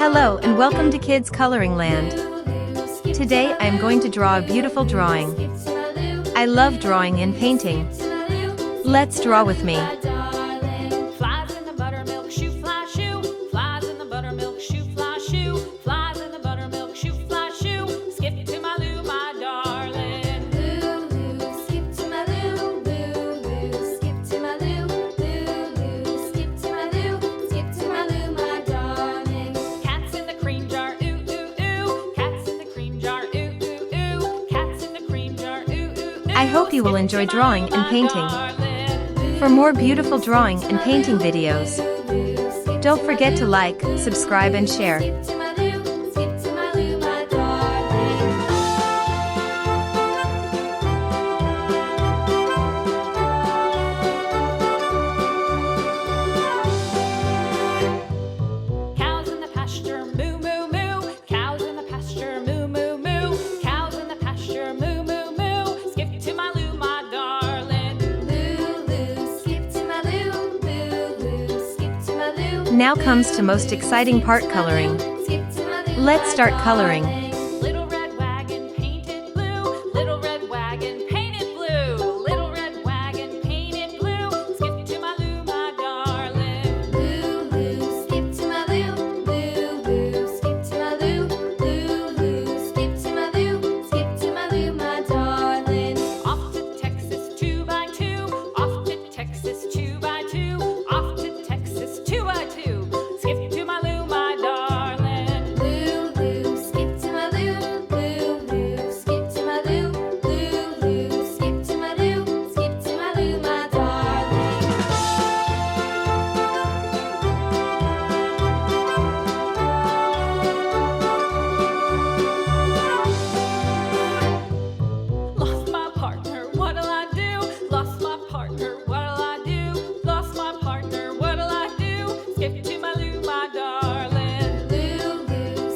Hello and welcome to Kids Coloring Land. Today I am going to draw a beautiful drawing. I love drawing and painting. Let's draw with me. Flies in the buttermilk shoe, fly shoe. Flies in the buttermilk shoe, fly shoe. Flies in the buttermilk shoe, fly shoe. Skip to my Lou, my darling. Lou, skip to my Lou. Lou, skip to my Lou. Lou, skip to my Lou. Skip to my Lou, my darling. Cats in the cream jar, ooh, ooh, ooh. Cats in the cream jar, ooh, ooh, ooh. Cats in the cream jar, ooh, ooh, ooh. I hope you will enjoy drawing and painting. For more beautiful drawing and painting videos, don't forget to like, subscribe and share. Cows in the pasture, moo, moo, moo. Cows in the pasture, moo, moo, moo. Cows in the pasture, moo, moo, moo. Skip to my Lou, my darling. Lou, skip to my Lou. Lou, skip to my Lou. Now comes to most exciting part, coloring. Let's start coloring. Little red wagon painted blue. Little red wagon painted blue. Little red wagon painted blue. Skip to my Lou, my darling. Lou, skip to my Lou. Lou, skip to my Lou. Lou, skip to my Lou. Skip to my Lou, my darling. Off to Texas 2x2. Off to Texas 2x2. Off to Texas 2x2. Skip to my Lou, my darling. Lou, skip to my Lou. Lou, skip to my Lou. Lou, skip to my Lou. Skip to my Lou, my darling. Lost my partner, what'll I do? Lost my partner, what'll I do? Lost my partner, what'll I do? Skip to my Lou, my darling. Lou,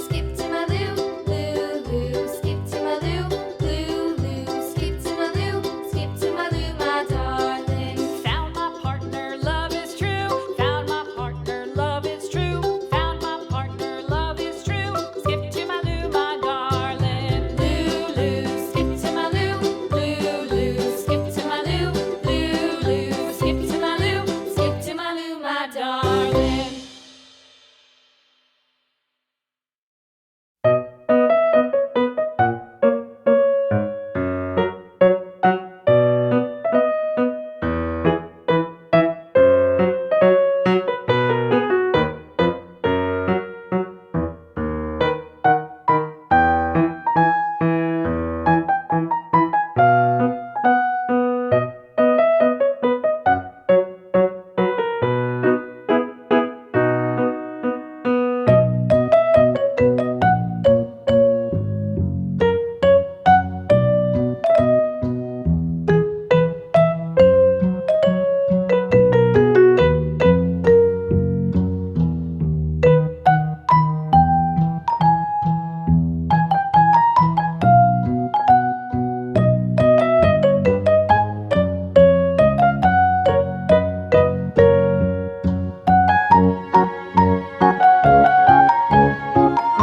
skip to my Lou. Lou, skip to my Lou. Lou, skip to my Lou. Skip to my Lou, my darling. Found my partner, love is true. Found my partner, love is true. Found my partner, love is true. Skip to my Lou, my darling. Lou, skip to my Lou. Lou, skip to my Lou. Lou, skip to my Lou. Skip to my Lou, my darling.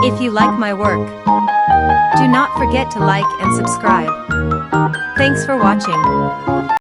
If you like my work, do not forget to like and subscribe. Thanks for watching.